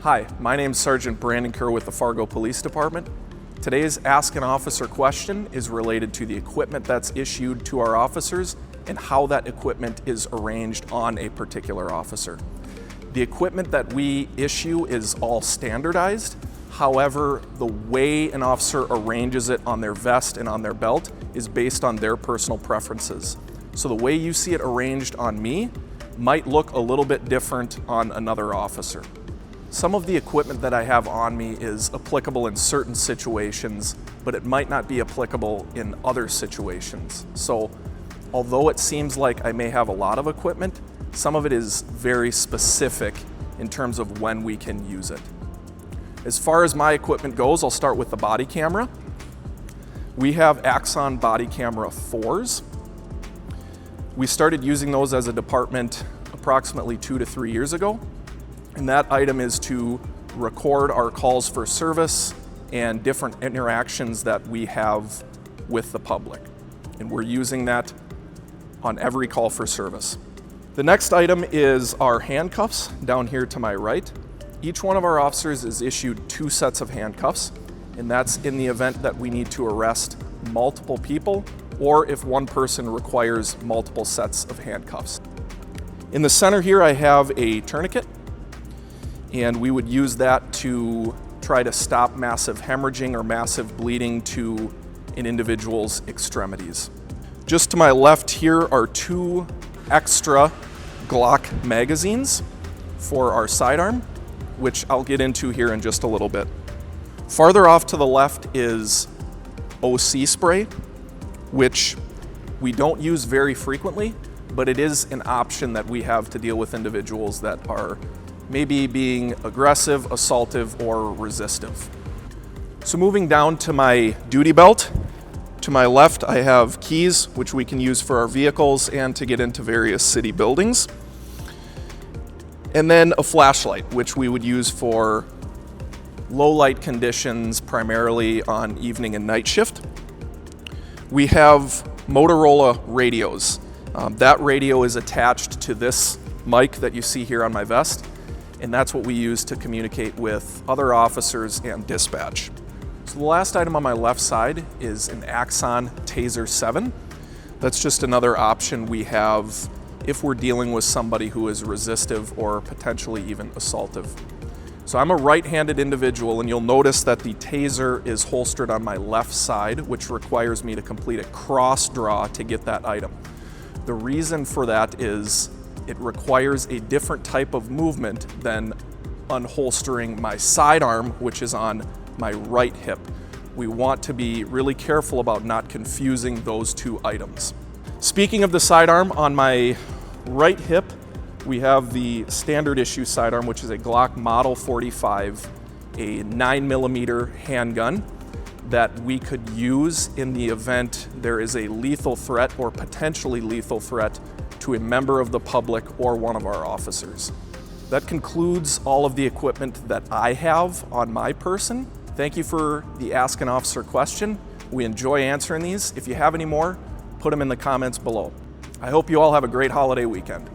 Hi, my name is Sergeant Brandon Kerr with the Fargo Police Department. Today's Ask an Officer question is related to the equipment that's issued to our officers and how that equipment is arranged on a particular officer. The equipment that we issue is all standardized. However, the way an officer arranges it on their vest and on their belt is based on their personal preferences. So the way you see it arranged on me might look a little bit different on another officer. Some of the equipment that I have on me is applicable in certain situations, but it might not be applicable in other situations. So although it seems like I may have a lot of equipment, some of it is very specific in terms of when we can use it. As far as my equipment goes, I'll start with the body camera. We have Axon body camera 4s. We started using those as a department approximately 2 to 3 years ago. And that item is to record our calls for service and different interactions that we have with the public. And we're using that on every call for service. The next item is our handcuffs down here to my right. Each one of our officers is issued 2 sets of handcuffs, and that's in the event that we need to arrest multiple people or if one person requires multiple sets of handcuffs. In the center here I have a tourniquet, and we would use that to try to stop massive hemorrhaging or massive bleeding to an individual's extremities. Just to my left here are 2 extra Glock magazines for our sidearm, which I'll get into here in just a little bit. Farther off to the left is OC spray, which we don't use very frequently, but it is an option that we have to deal with individuals that are maybe being aggressive, assaultive, or resistive. So moving down to my duty belt, to my left I have keys, which we can use for our vehicles and to get into various city buildings. And then a flashlight, which we would use for low light conditions, primarily on evening and night shift. We have Motorola radios. That radio is attached to this mic that you see here on my vest, and that's what we use to communicate with other officers and dispatch. So the last item on my left side is an Axon Taser 7. That's just another option we have if we're dealing with somebody who is resistive or potentially even assaultive. So I'm a right-handed individual, and you'll notice that the taser is holstered on my left side, which requires me to complete a cross draw to get that item. The reason for that is it requires a different type of movement than unholstering my sidearm, which is on my right hip. We want to be really careful about not confusing those 2 items. Speaking of the sidearm, on my right hip, we have the standard issue sidearm, which is a Glock Model 45, a 9mm handgun that we could use in the event there is a lethal threat or potentially lethal threat to a member of the public or one of our officers. That concludes all of the equipment that I have on my person. Thank you for the Ask an Officer question. We enjoy answering these. If you have any more, put them in the comments below. I hope you all have a great holiday weekend.